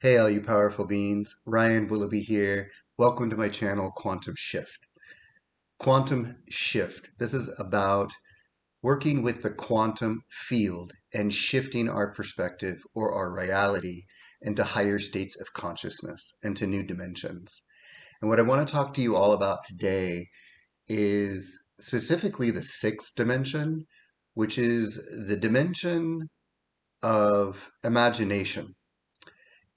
Hey, all you powerful beings. Ryan Willoughby here. Welcome to my channel, Quantum Shift. Quantum Shift. This is about working with the quantum field and shifting our perspective or our reality into higher states of consciousness, into new dimensions. And what I want to talk to you all about today is specifically the sixth dimension, which is the dimension of imagination.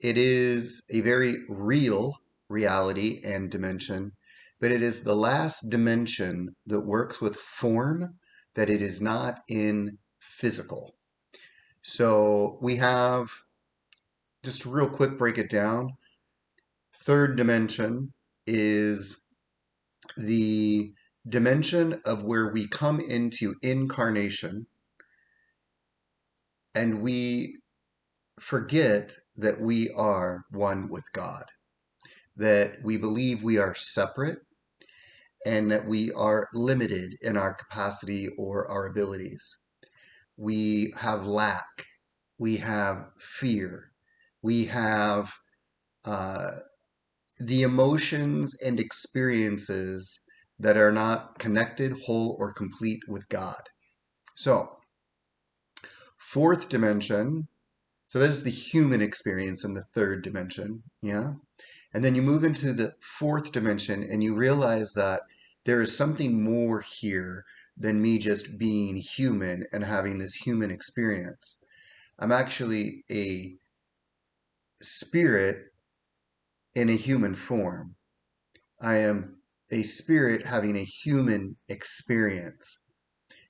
It is a very real reality and dimension, but it is the last dimension that works with form that it is not in physical. So we have, just real quick, break it down. Third dimension is the dimension of where we come into incarnation and we forget that we are one with God, that we believe we are separate and that we are limited in our capacity or our abilities. We have lack, we have fear, we have uh, the emotions and experiences that are not connected, whole, or complete with God. So, fourth dimension, so that is the human experience in the third dimension, yeah? And then you move into the fourth dimension and you realize that there is something more here than me just being human and having this human experience. I'm actually a spirit in a human form. I am a spirit having a human experience.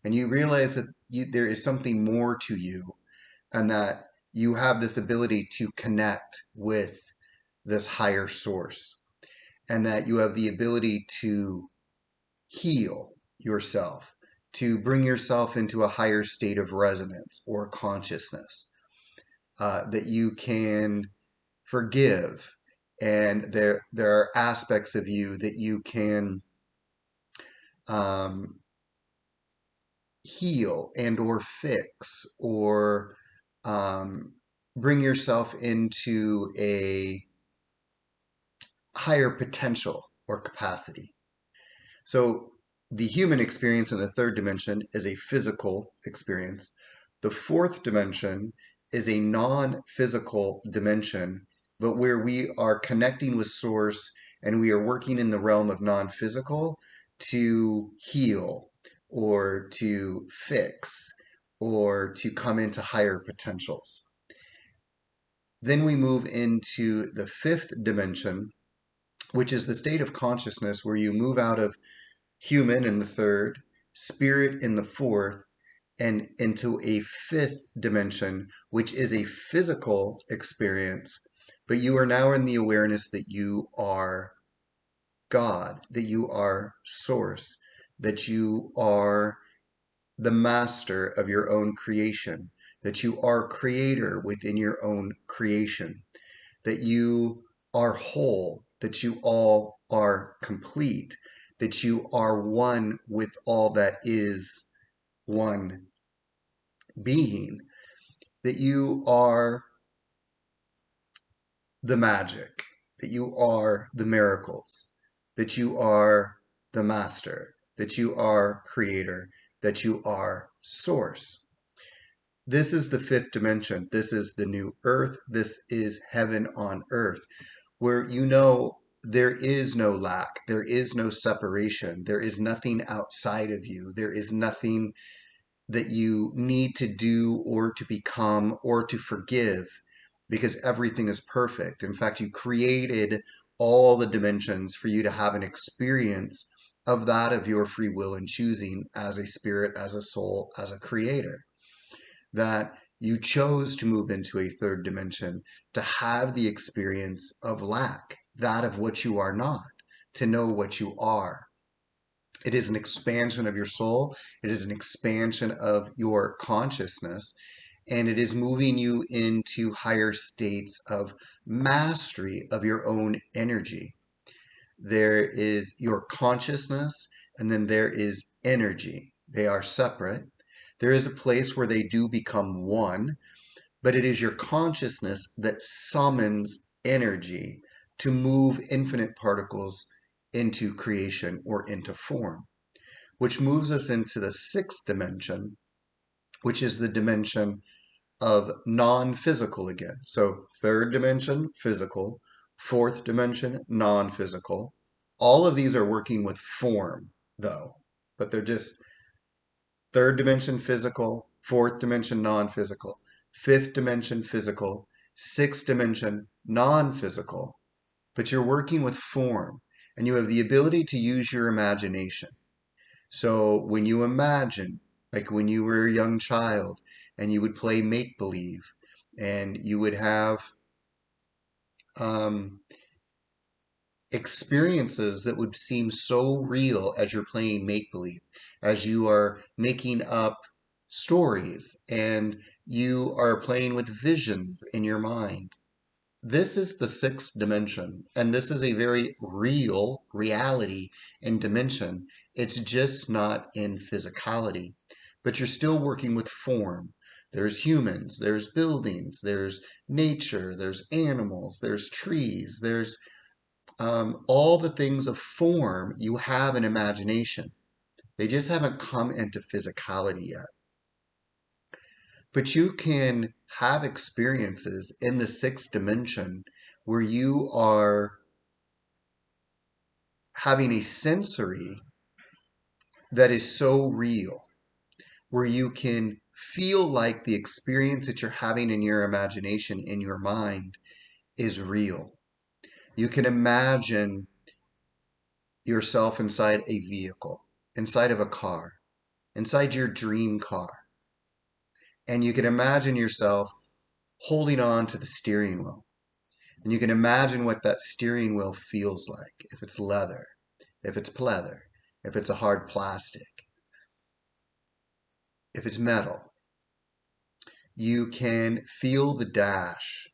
And you realize that there is something more to you and that you have this ability to connect with this higher source and that you have the ability to heal yourself, to bring yourself into a higher state of resonance or consciousness, that you can forgive. And there are aspects of you that you can um, heal and or fix or um, bring yourself into a higher potential or capacity. So the human experience in the third dimension is a physical experience. The fourth dimension is a non-physical dimension, but where we are connecting with source and we are working in the realm of non-physical to heal or to fix or to come into higher potentials. Then we move into the fifth dimension, which is the state of consciousness where you move out of human in the third, spirit in the fourth, and into a fifth dimension, which is a physical experience. But you are now in the awareness that you are God, that you are source, that you are the master of your own creation, that you are creator within your own creation, that you are whole, that you all are complete, that you are one with all that is one being, that you are the magic, that you are the miracles, that you are the master, that you are creator, that you are source. This is the fifth dimension. This is the new earth. This is heaven on earth, where you know there is no lack, there is no separation, there is nothing outside of you, there is nothing that you need to do or to become or to forgive because everything is perfect. In fact, you created all the dimensions for you to have an experience of that of your free will and choosing as a spirit, as a soul, as a creator. That you chose to move into a third dimension to have the experience of lack, that of what you are not, to know what you are. It is an expansion of your soul. It is an expansion of your consciousness. And it is moving you into higher states of mastery of your own energy. There is your consciousness, and then there is energy. They are separate. There is a place where they do become one, but it is your consciousness that summons energy to move infinite particles into creation or into form, which moves us into the sixth dimension, which is the dimension of non-physical again. So third dimension, physical, fourth dimension, non-physical. All of these are working with form, though, but they're just third dimension, physical, fourth dimension, non-physical, fifth dimension, physical, sixth dimension, non-physical. But you're working with form, and you have the ability to use your imagination. So when you imagine, like when you were a young child and you would play make believe and you would have um, experiences that would seem so real as you're playing make believe, as you are making up stories and you are playing with visions in your mind. This is the sixth dimension, and this is a very real reality and dimension. It's just not in physicality, but you're still working with form. There's humans, there's buildings, there's nature, there's animals, there's trees, there's all the things of form. You have an imagination. They just haven't come into physicality yet. But you can have experiences in the sixth dimension where you are having a sensory that is so real, where you can feel like the experience that you're having in your imagination, in your mind, is real. You can imagine yourself inside a vehicle, inside of a car, inside your dream car. And you can imagine yourself holding on to the steering wheel. And you can imagine what that steering wheel feels like, if it's leather, if it's pleather, if it's a hard plastic, if it's metal. You can feel the dash.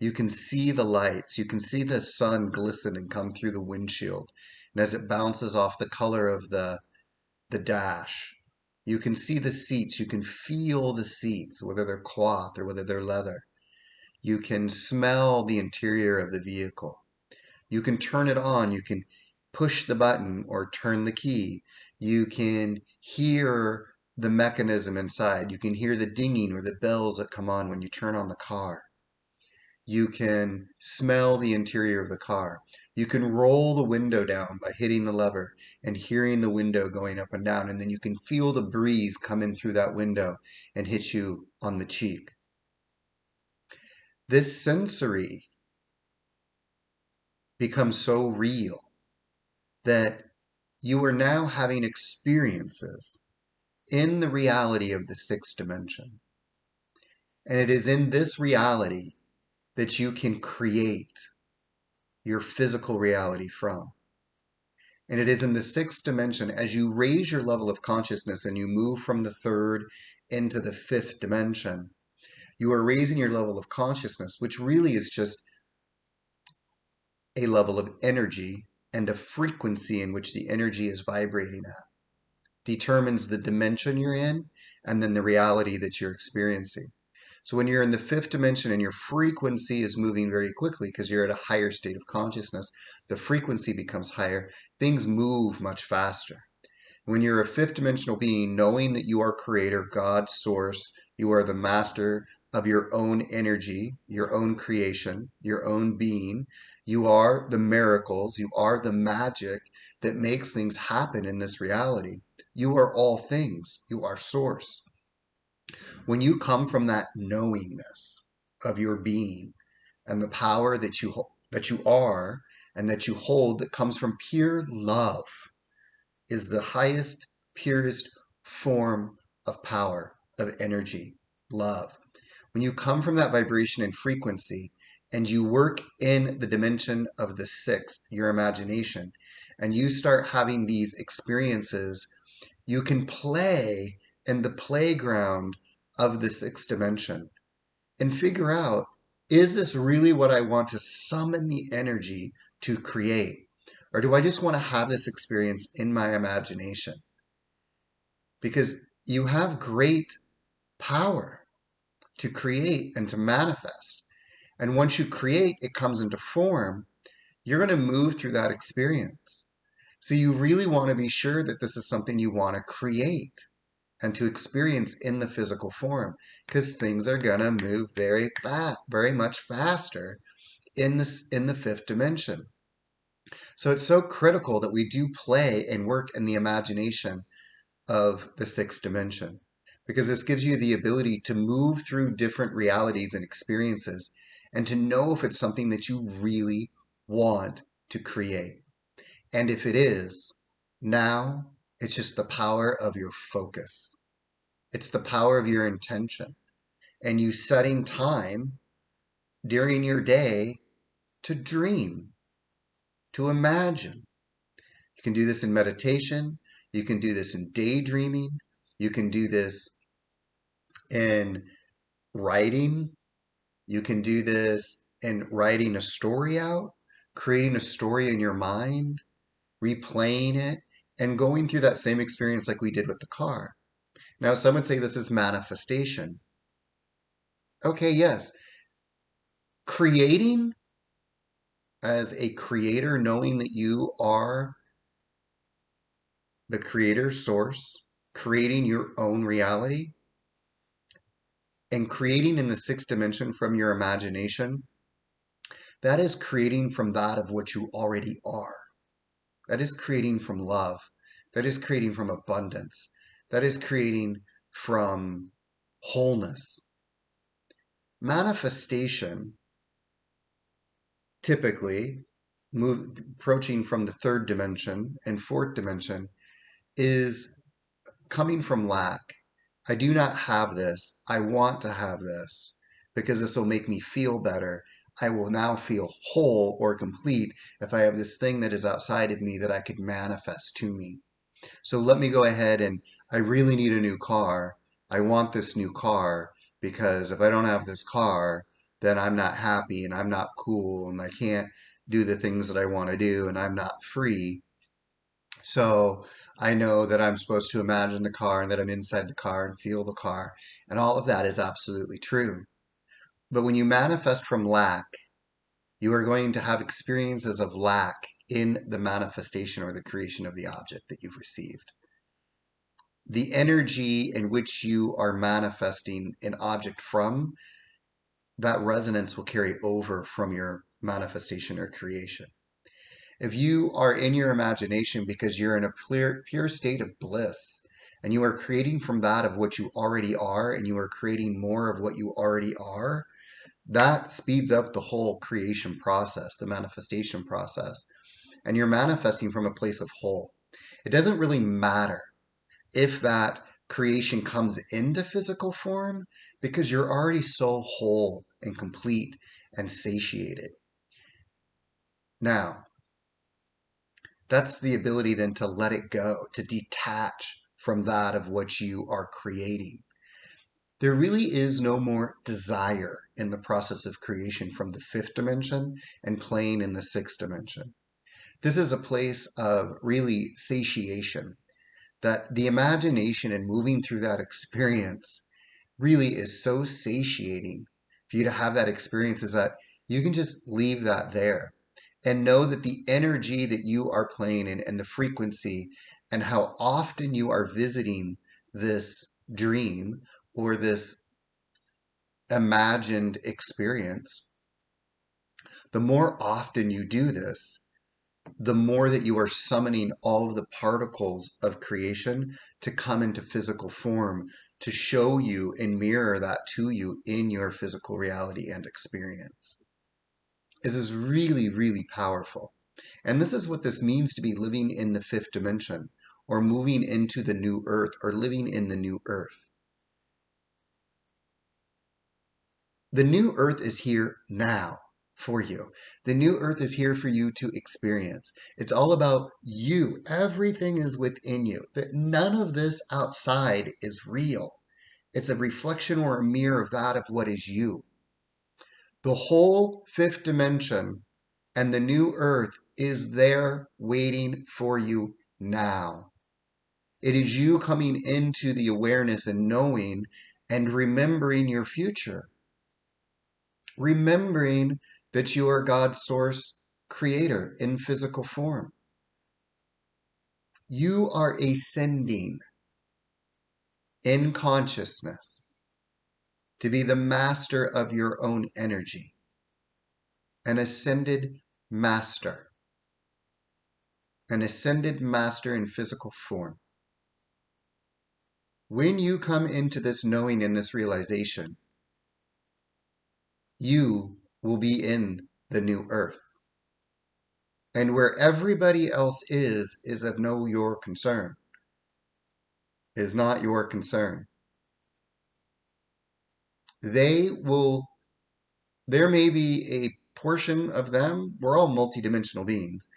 You can see the lights. You can see the sun glisten and come through the windshield. And as it bounces off the color of the dash, you can see the seats. You can feel the seats, whether they're cloth or whether they're leather. You can smell the interior of the vehicle. You can turn it on. You can push the button or turn the key. You can hear the mechanism inside. You can hear the dinging or the bells that come on when you turn on the car. You can smell the interior of the car. You can roll the window down by hitting the lever and hearing the window going up and down. And then you can feel the breeze come in through that window and hit you on the cheek. This sensory becomes so real that you are now having experiences in the reality of the sixth dimension. And it is in this reality that you can create your physical reality from. And it is in the sixth dimension, as you raise your level of consciousness and you move from the third into the fifth dimension, you are raising your level of consciousness, which really is just a level of energy and a frequency in which the energy is vibrating at. Determines the dimension you're in and then the reality that you're experiencing. So when you're in the fifth dimension and your frequency is moving very quickly because you're at a higher state of consciousness, the frequency becomes higher, things move much faster. When you're a fifth dimensional being, knowing that you are creator, God, source, you are the master of your own energy, your own creation, your own being, you are the miracles, you are the magic that makes things happen in this reality. You are all things. You are source. When you come from that knowingness of your being and the power that you are and that you hold that comes from pure love is the highest, purest form of power, of energy, love. When you come from that vibration and frequency and you work in the dimension of the sixth, your imagination, and you start having these experiences, you can play in the playground of the sixth dimension and figure out, is this really what I want to summon the energy to create? Or do I just want to have this experience in my imagination? Because you have great power to create and to manifest. And once you create, it comes into form. You're going to move through that experience. So you really want to be sure that this is something you want to create and to experience in the physical form, because things are going to move very fast, very much faster in the fifth dimension. So it's so critical that we do play and work in the imagination of the sixth dimension, because this gives you the ability to move through different realities and experiences and to know if it's something that you really want to create. And if it is, now it's just the power of your focus. It's the power of your intention and you setting time during your day to dream, to imagine. You can do this in meditation. You can do this in daydreaming. You can do this in writing. You can do this in writing a story out, creating a story in your mind, replaying it, and going through that same experience like we did with the car. Now, some would say this is manifestation. Okay, yes. Creating as a creator, knowing that you are the creator source, creating your own reality, and creating in the sixth dimension from your imagination, that is creating from that of what you already are. That is creating from love. That is creating from abundance. That is creating from wholeness. Manifestation, typically, approaching from the third dimension and fourth dimension, is coming from lack. I do not have this. I want to have this because this will make me feel better. I will now feel whole or complete if I have this thing that is outside of me that I could manifest to me. So let me go ahead and I really need a new car. I want this new car because if I don't have this car, then I'm not happy and I'm not cool and I can't do the things that I want to do and I'm not free. So I know that I'm supposed to imagine the car and that I'm inside the car and feel the car. And all of that is absolutely true. But when you manifest from lack, you are going to have experiences of lack in the manifestation or the creation of the object that you've received. The energy in which you are manifesting an object from, that resonance will carry over from your manifestation or creation. If you are in your imagination because you're in a pure state of bliss and you are creating from that of what you already are and you are creating more of what you already are, that speeds up the whole creation process, the manifestation process. And you're manifesting from a place of whole. It doesn't really matter if that creation comes into physical form because you're already so whole and complete and satiated. Now, that's the ability then to let it go, to detach from that of what you are creating. There really is no more desire in the process of creation from the fifth dimension and playing in the sixth dimension. This is a place of really satiation, that the imagination and moving through that experience really is so satiating for you to have that experience, is that you can just leave that there and know that the energy that you are playing in and the frequency and how often you are visiting this dream or this imagined experience, the more often you do this, the more that you are summoning all of the particles of creation to come into physical form, to show you and mirror that to you in your physical reality and experience. This is really, really powerful. And this is what this means to be living in the fifth dimension or moving into the new earth or living in the new earth. The new earth is here now for you. The new earth is here for you to experience. It's all about you. Everything is within you. That none of this outside is real. It's a reflection or a mirror of that of what is you. The whole fifth dimension and the new earth is there waiting for you now. It is you coming into the awareness and knowing and remembering your future. remembering that you are God's source creator in physical form. You are ascending in consciousness to be the master of your own energy, an ascended master, an ascended master in physical form. When you come into this knowing and this realization, you will be in the new earth. And where everybody else is of no your concern, is not your concern. They will, there may be a portion of them, we're all multidimensional beings.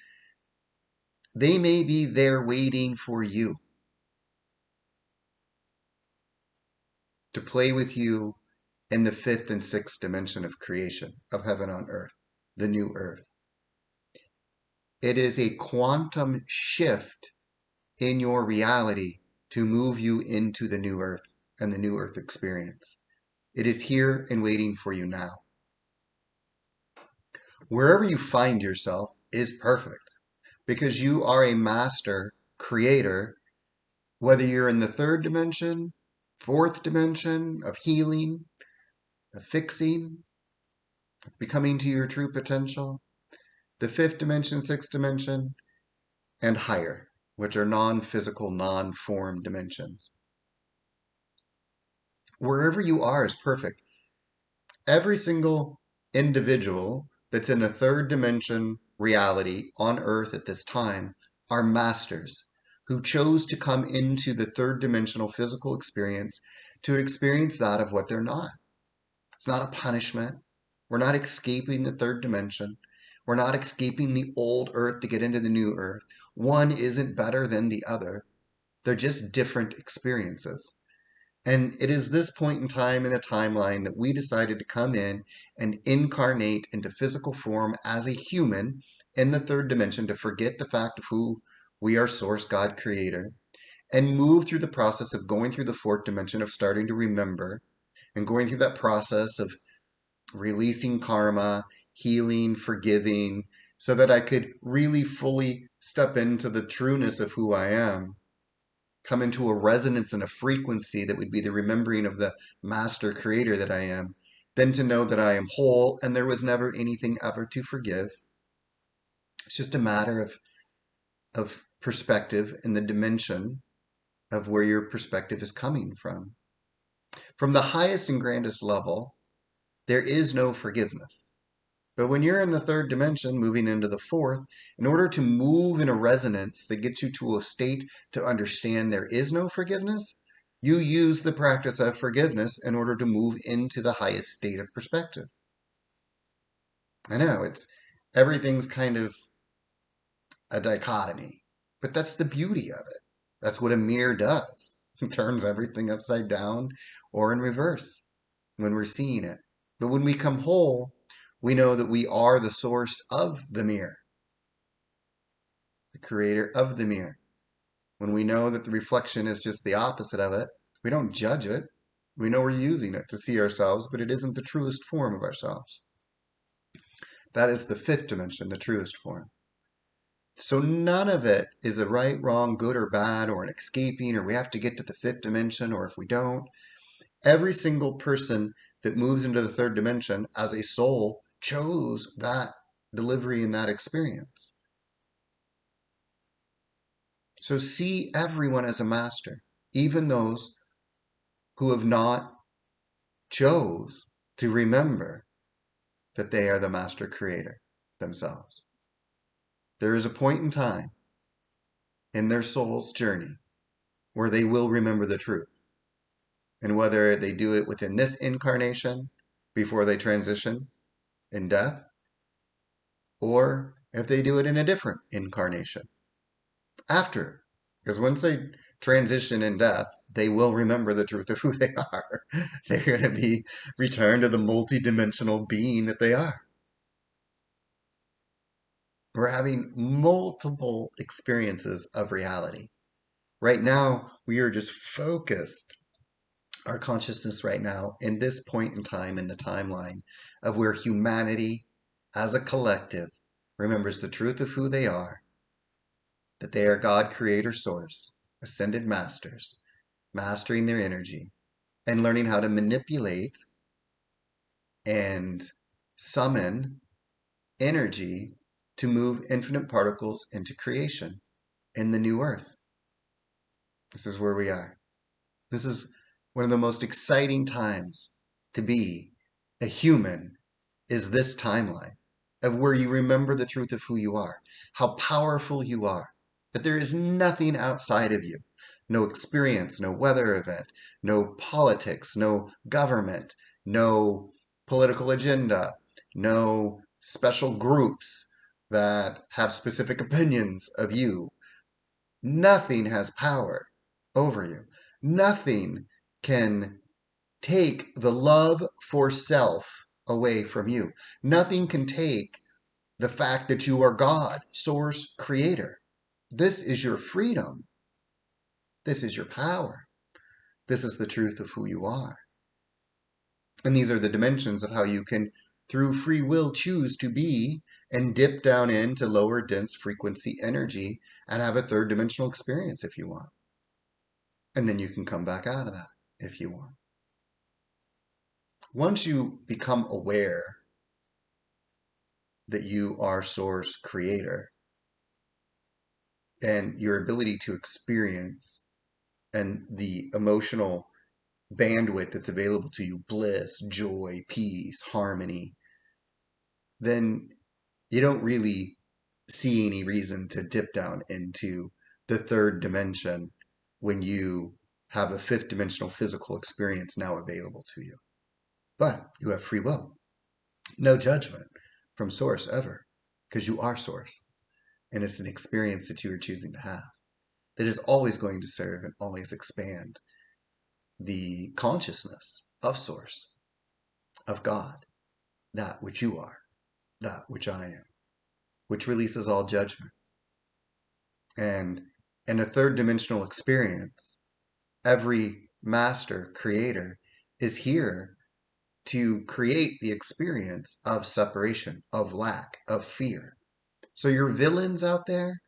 They may be there waiting for you to play with you in the fifth and sixth dimension of creation, of heaven on earth, the new earth. It is a quantum shift in your reality to move you into the new earth and the new earth experience. It is here and waiting for you now. Wherever you find yourself is perfect because you are a master creator, whether you're in the third dimension, fourth dimension of healing, of fixing, of becoming to your true potential, the fifth dimension, sixth dimension, and higher, which are non-physical, non-form dimensions. Wherever you are is perfect. Every single individual that's in a third dimension reality on earth at this time are masters who chose to come into the third dimensional physical experience to experience that of what they're not. It's not a punishment. We're not escaping the third dimension. We're not escaping the old earth to get into the new earth. One isn't better than the other. They're just different experiences. And it is this point in time in a timeline that we decided to come in and incarnate into physical form as a human in the third dimension to forget the fact of who we are, source, God, creator, and move through the process of going through the fourth dimension of starting to remember and going through that process of releasing karma, healing, forgiving, so that I could really fully step into the trueness of who I am, come into a resonance and a frequency that would be the remembering of the master creator that I am, then to know that I am whole and there was never anything ever to forgive. It's just a matter of perspective and the dimension of where your perspective is coming from. From the highest and grandest level, there is no forgiveness. But when you're in the third dimension, moving into the fourth, in order to move in a resonance that gets you to a state to understand there is no forgiveness, you use the practice of forgiveness in order to move into the highest state of perspective. I know, everything's kind of a dichotomy, but that's the beauty of it. That's what a mirror does. It turns everything upside down or in reverse when we're seeing it. But when we come whole, we know that we are the source of the mirror, the creator of the mirror. When we know that the reflection is just the opposite of it, we don't judge it. We know we're using it to see ourselves, but it isn't the truest form of ourselves. That is the fifth dimension, the truest form. So none of it is a right, wrong, good or bad, or an escaping, or we have to get to the fifth dimension, or if we don't. Every single person that moves into the third dimension as a soul chose that delivery and that experience. So see everyone as a master, even those who have not chose to remember that they are the master creator themselves. There is a point in time in their soul's journey where they will remember the truth. And whether they do it within this incarnation before they transition in death, or if they do it in a different incarnation after. Because once they transition in death, they will remember the truth of who they are. They're going to be returned to the multidimensional being that they are. We're having multiple experiences of reality. Right now, we are just focused, our consciousness right now, in this point in time in the timeline of where humanity as a collective remembers the truth of who they are, that they are God, creator, source, ascended masters, mastering their energy and learning how to manipulate and summon energy to move infinite particles into creation in the new earth. This is where we are. This is one of the most exciting times to be a human, is this timeline of where you remember the truth of who you are, how powerful you are, that there is nothing outside of you. No experience, no weather event, no politics, no government, no political agenda, no special groups that have specific opinions of you. Nothing has power over you. Nothing can take the love for self away from you. Nothing can take the fact that you are God, source, creator. This is your freedom. This is your power. This is the truth of who you are. And these are the dimensions of how you can, through free will, choose to be and dip down into lower dense frequency energy and have a third dimensional experience if you want. And then you can come back out of that if you want. Once you become aware that you are source creator and your ability to experience and the emotional bandwidth that's available to you, bliss, joy, peace, harmony, then you don't really see any reason to dip down into the third dimension when you have a fifth dimensional physical experience now available to you. But you have free will, no judgment from source ever, because you are source. And it's an experience that you are choosing to have that is always going to serve and always expand the consciousness of source, of God, that which you are, that which I am, which releases all judgment. And in a third dimensional experience, every master creator is here to create the experience of separation, of lack, of fear. So your villains out there,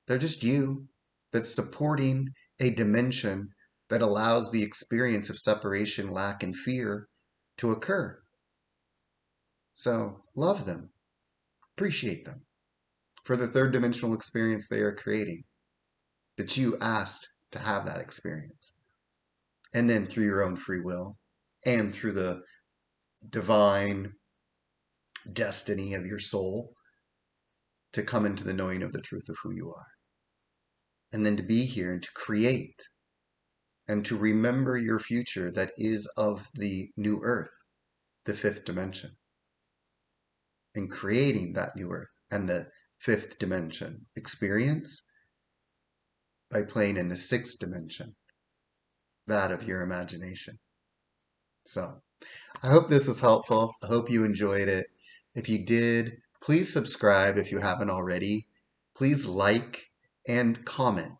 they're just you that's supporting a dimension that allows the experience of separation, lack, and fear to occur. So love them, appreciate them for the third dimensional experience they are creating, that you asked to have that experience. And then through your own free will and through the divine destiny of your soul, to come into the knowing of the truth of who you are. And then to be here and to create and to remember your future that is of the new earth, the fifth dimension. And creating that new earth and the fifth dimension experience by playing in the sixth dimension, that of your imagination. So I hope this was helpful. I hope you enjoyed it. If you did, please subscribe if you haven't already. Please like and comment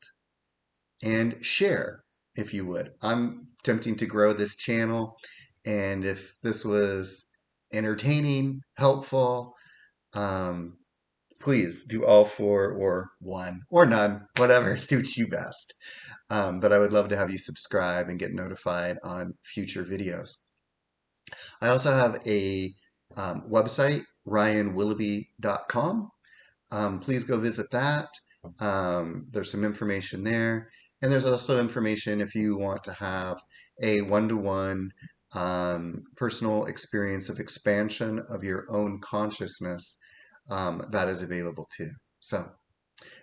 and share if you would. I'm attempting to grow this channel, and if this was entertaining, helpful, please do all four or one or none, whatever suits you best. But I would love to have you subscribe and get notified on future videos. I also have a website, ryanwilloughby.com. Please go visit that. There's some information there. And there's also information if you want to have a one-to-one personal experience of expansion of your own consciousness, that is available too. So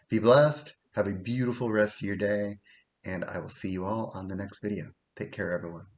be blessed. Have a beautiful rest of your day. And I will see you all on the next video. Take care, everyone.